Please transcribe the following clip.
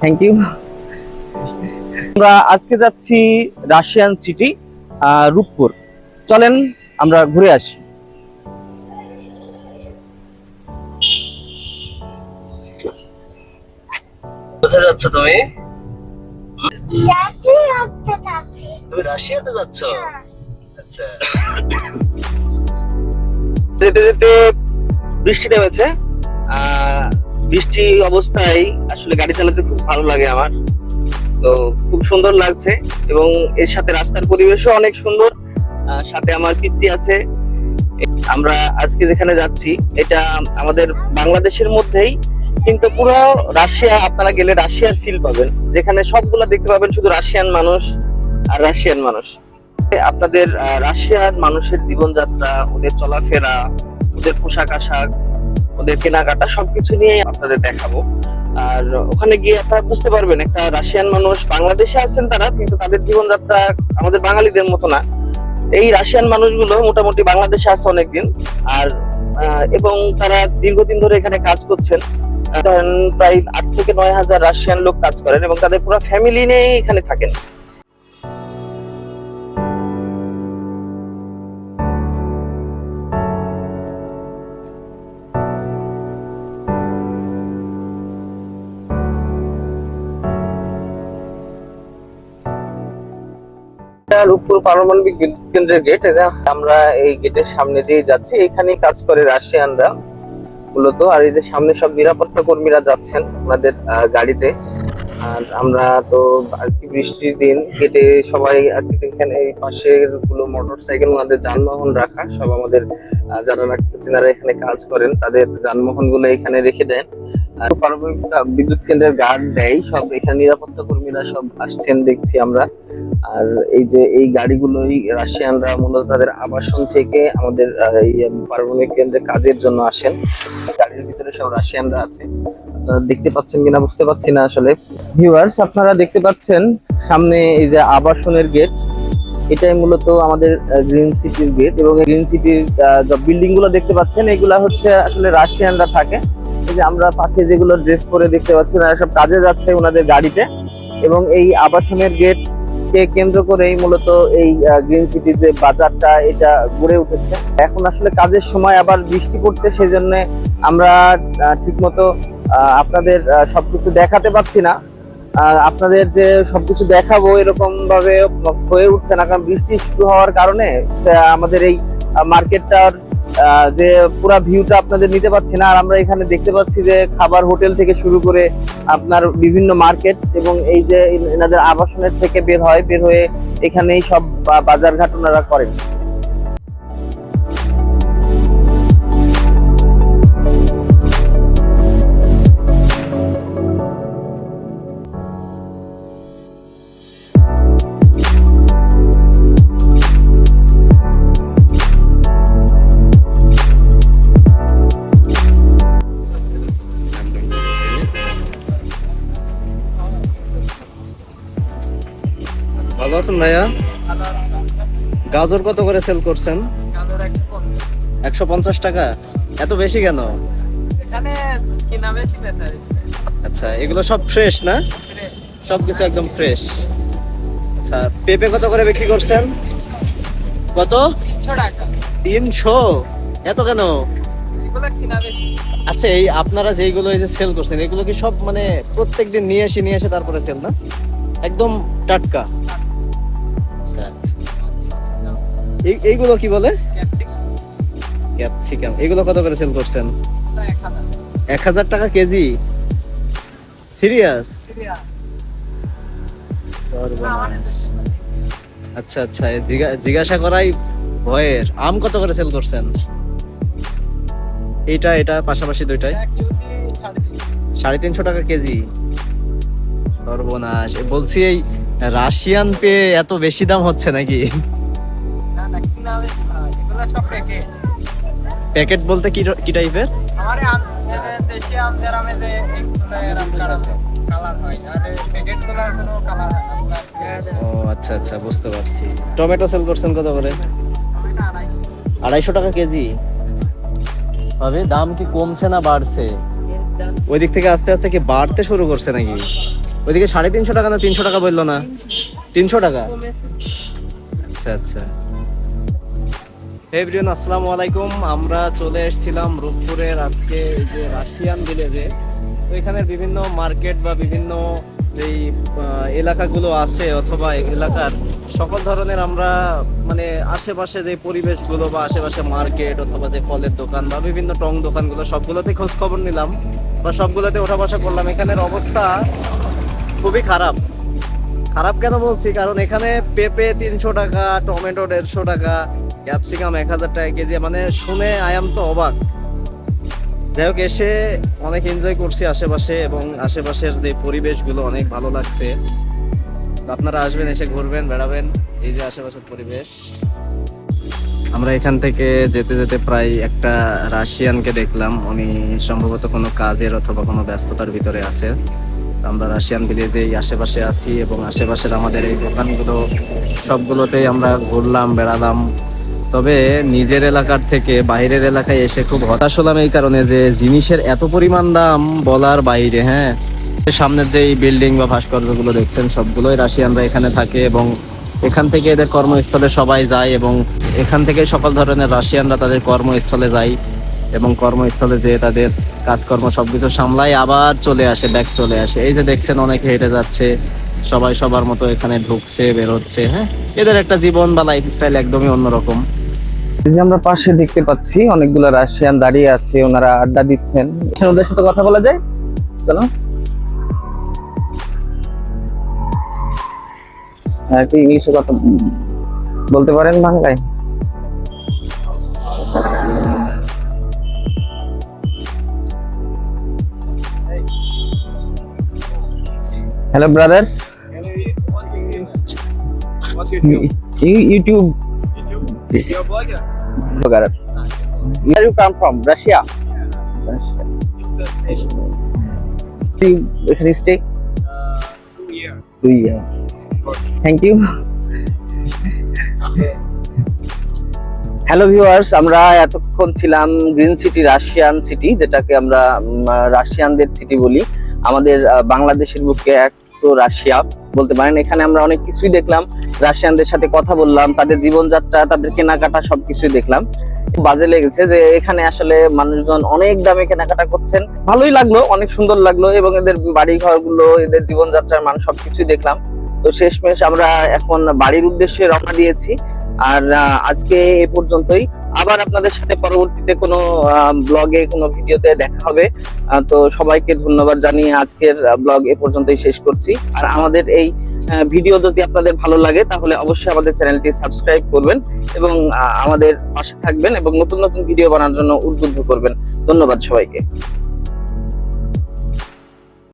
Thank you. আমরা আজকে যাচ্ছি রাশিয়ান সিটি রূপপুর। চলেন আমরা ঘুরে আসি। কোথায় যাচ্ছ তুমি? যাচ্ছি। তুমি রাশিয়াতে যাচ্ছ? আচ্ছা। যেতে যেতে বৃষ্টি নেমেছে। বৃষ্টি অবস্থায় আসলে গাড়ি চালাতে খুব ভালো লাগে আমার, তো খুব সুন্দর লাগছে এবং এর সাথে রাস্তার পরিবেশও অনেক সুন্দর। সাথে আমার পিচ্চি আছে। আমরা আজকে যেখানে যাচ্ছি এটা আমাদের বাংলাদেশের মধ্যেই, কিন্তু পুরো রাশিয়া, আপনারা গেলে রাশিয়ার ফিল পাবেন, যেখানে সবগুলা দেখতে পাবেন শুধু রাশিয়ান মানুষ আর রাশিয়ান মানুষ। আপনাদের রাশিয়ার মানুষের জীবনযাত্রা, ওদের চলাফেরা, ওদের পোশাক আশাক, ওদের কেনাকাটা সবকিছু নিয়ে আপনাদের দেখাবো। আর ওখানে গিয়ে আপনারা বুঝতে পারবেন একটা রাশিয়ান মানুষ, বাংলাদেশে আছেন তারা, কিন্তু তাদের জীবনযাত্রা আমাদের বাঙালিদের মতো না। এই রাশিয়ান মানুষগুলো মোটামুটি বাংলাদেশে আছে অনেকদিন, আর এবং তারা দীর্ঘদিন ধরে এখানে কাজ করছেন। ধরেন প্রায় 8 থেকে 9 হাজার রাশিয়ান লোক কাজ করেন এবং তাদের পুরো ফ্যামিলি নিয়ে এখানে থাকেন। রূপপুর পারমাণবিক বিদ্যুৎ কেন্দ্রের গেট। আমরা এই গেটের সামনে দিয়ে যাচ্ছি, এখানেই কাজ করে রাশিয়ানরা মূলত। আর এই যে সামনে সব নিরাপত্তা কর্মীরা যাচ্ছেন ওনাদের গাড়িতে। আর আমরা তো আজকে বৃষ্টির দিন, গেটে সবাই আজকে এখানে এই পাশের গুলো মোটরসাইকেল, ওনাদের যানবাহন রাখা সব আমাদের যারা যারা এখানে কাজ করেন তাদের যানবাহন গুলো এখানে রেখে দেন। আর পারমাণবিক বিদ্যুৎ কেন্দ্রের গার্ড দেয় সব, এখানে নিরাপত্তা কর্মীরা সব আসছেন দেখছি আমরা। আর এই যে এই গাড়িগুলোই রাশিয়ানরা মূলত তাদের আবাসন থেকে আমাদের এই পারমাণবিক কেন্দ্রে কাজের জন্য আসেন। গাড়ির ভিতরে সব রাশিয়ানরা আছে, দেখতে পাচ্ছেন কিনা বুঝতে পারছি না আসলে। ভিউয়ার্স, আপনারা দেখতে পাচ্ছেন সামনে এই যে আবাসনের গেট, এটাই মূলত আমাদের গ্রিন সিটির গেট। এবং গ্রিন সিটির যে বিল্ডিং গুলো দেখতে পাচ্ছেন এগুলা হচ্ছে আসলে রাশিয়ানরা থাকে। এই যে আমরা পাশে যেগুলো ড্রেস পরে দেখতে পাচ্ছি, ওনারা সব কাজে যাচ্ছে ওনাদের গাড়িতে। এবং এই আবাসনের গেট কে কেন্দ্র করেই মূলত এই গ্রিন সিটির যে বাজারটা এটা গড়ে উঠেছে। এখন আসলে কাজের সময় আবার বৃষ্টি পড়ছে, সেই জন্য আমরা ঠিক মতো আপনাদের সবকিছু দেখাতে পাচ্ছি না। আপনাদের যে সবকিছু দেখাবো এরকম ভাবে হয়ে উঠছে না, কারণ বৃষ্টি শুরু হওয়ার কারণে আমাদের এই মার্কেটটার যে পুরা ভিউটা আপনাদের নিতে পাচ্ছি না। আর আমরা এখানে দেখতে পাচ্ছি যে খাবার হোটেল থেকে শুরু করে আপনার বিভিন্ন মার্কেট, এবং এই যে এনাদের আবাসনের থেকে বের হয়ে এখানেই সব বাজার ঘাট ওনারা করেন। ভালো আছেন ভাইয়া? গাজর কত করে সেল করছেন? 150 টাকা? এত বেশি কেন? আচ্ছা, এগুলো সব ফ্রেশ না? সবকিছু একদম ফ্রেশ। আচ্ছা, পেঁপে কত করে বিক্রি করছেন? কত? 300? এত কেন? আচ্ছা, এই আপনারা যেগুলো এই যে সেল করছেন এগুলো কি সব মানে প্রত্যেকদিন নিয়ে এসে তারপরে সেল না? একদম টাটকা? আচ্ছা, এইগুলো কি বলে? ক্যাপসিকাম। এগুলো কত করে সেল করছেন? 1000 টাকা কেজি? সিরিয়াস? আচ্ছা আচ্ছা, জিজ্ঞাসা করাই ভয়ের। আম কত করে সেল করছেন? এটা পাশাপাশি দুইটাই 350 টাকা কেজি? সর্বনাশ। বলছি এই রাশিয়ান পে এত বেশি দাম হচ্ছে নাকি? প্যাকেট বলতে কি টাইপের? ও আচ্ছা আচ্ছা, বুঝতে পারছি। টমেটো সেল করছেন কত করে? 250 টাকা কেজি? তবে দাম কি কমছে না বাড়ছে? ওই দিক থেকে আস্তে আস্তে কি বাড়তে শুরু করছে নাকি? ওইদিকে 350 টাকা না 300 টাকা বললো না? 300 টাকা। আচ্ছা আচ্ছা। এভরিওয়ান আসসালামু আলাইকুম। আমরা চলে এসেছিলাম রূপপুরের আজকে এই যে রাশিয়ান ভিলেজে। তো এখানে বিভিন্ন মার্কেট বা বিভিন্ন যেই এলাকাগুলো আছে অথবা এলাকার সকল ধরনের আমরা মানে আশেপাশে যে পরিবেশগুলো বা আশেপাশে মার্কেট অথবা যে ফলের দোকান বা বিভিন্ন টং দোকানগুলো সবগুলোতে খোঁজ খবর নিলাম বা সবগুলোতে ওঠা বসা করলাম। এখানের অবস্থা খুবই খারাপ। খারাপ কেন বলছি, কারণ এখানে পেঁপে 300 টাকা, টমেটো 150 টাকা, ক্যাপসিকাম 1000 টাকা কেজি। মানে শুনে আয়াম তো অবাক। যাই হোক, এসে অনেক এনজয় করছি আশেপাশে এবং আশেপাশের যে পরিবেশগুলো অনেক ভালো লাগছে। আপনারা আসবেন, এসে ঘুরবেন, বেড়াবেন। এই যে আশেপাশের পরিবেশ। আমরা এখান থেকে যেতে যেতে প্রায় একটা রাশিয়ানকে দেখলাম। উনি সম্ভবত কোনো কাজের অথবা কোনো ব্যস্ততার ভিতরে আছে। আমরা রাশিয়ান ভিলেজেই আশেপাশে আছি এবং আশেপাশের আমাদের এই দোকানগুলো সবগুলোতেই আমরা ঘুরলাম, বেড়ালাম। তবে নিজের এলাকার থেকে বাইরের এলাকায় এসে খুব হতাশ হলাম এই কারণে যে জিনিসের এত পরিমাণ দাম বলার বাইরে। হ্যাঁ, সামনের যে বিল্ডিং বা ভাস্কর্যগুলো দেখছেন সবগুলোই রাশিয়ানরা এখানে থাকে এবং এখান থেকে এদের কর্মস্থলে সবাই যায় এবং এখান থেকে সকল ধরনের রাশিয়ানরা তাদের কর্মস্থলে যায় এবং কর্মস্থলে যেয়ে তাদের কাজকর্ম সবকিছু সামলায় আবার চলে আসে, ব্যাক চলে আসে। এই যে দেখছেন অনেকে হেঁটে যাচ্ছে, সবাই সবার মতো এখানে ঢুকছে, বের হচ্ছে। হ্যাঁ, এদের একটা জীবন বা লাইফস্টাইল একদমই অন্যরকম। এই যে আমরা পাশে দেখতে পাচ্ছি অনেকগুলো রাশিয়ান দাঁড়িয়ে আছে, ওনারা আড্ডা দিচ্ছেন। ওদের সাথে কথা বলা যায়? চলো। একটু ইংলিশে কথা বলতে পারেন বাংলায়? Hello, brother. YouTube. You're a blogger? Where you come from? Russia. Russia. You stay 2 years. 2 years. Thank you. Hello viewers, আমরা এতক্ষণ ছিলাম গ্রিন সিটি, রাশিয়ান সিটি, যেটাকে আমরা রাশিয়ানদের সিটি বলি। আমাদের বাংলাদেশের বুকে একটু রাশিয়া বলতে পারেন। এখানে আমরা অনেক কিছুই দেখলাম, রাশিয়ানদের সাথে কথা বললাম, তাদের জীবনযাত্রা, তাদের কেনাকাটা সবকিছুই দেখলাম। বাজে লেগেছে যে এখানে আসলে মানুষজন অনেক দামে কেনাকাটা করছেন। ভালোই লাগলো, অনেক সুন্দর লাগলো এবং এদের বাড়ি ঘরগুলো, এদের জীবনযাত্রার মান সবকিছুই দেখলাম। তো শেষমেশ আমরা এখন বাড়ির উদ্দেশ্যে রওনা দিয়েছি। আর আজকে এ পর্যন্তই। আবার আপনাদের সাথে পরবর্তীতে কোনো ব্লগে, কোনো ভিডিওতে দেখা হবে। তো সবাইকে ধন্যবাদ জানিয়ে আজকের ব্লগ এ পর্যন্তই শেষ করছি। আর আমাদের এই ভিডিও যদি আপনাদের ভালো লাগে তাহলে অবশ্যই আমাদের চ্যানেলটি সাবস্ক্রাইব করবেন এবং আমাদের পাশে থাকবেন এবং নতুন নতুন ভিডিও বানানোর জন্য উদ্বুদ্ধ করবেন। ধন্যবাদ সবাইকে।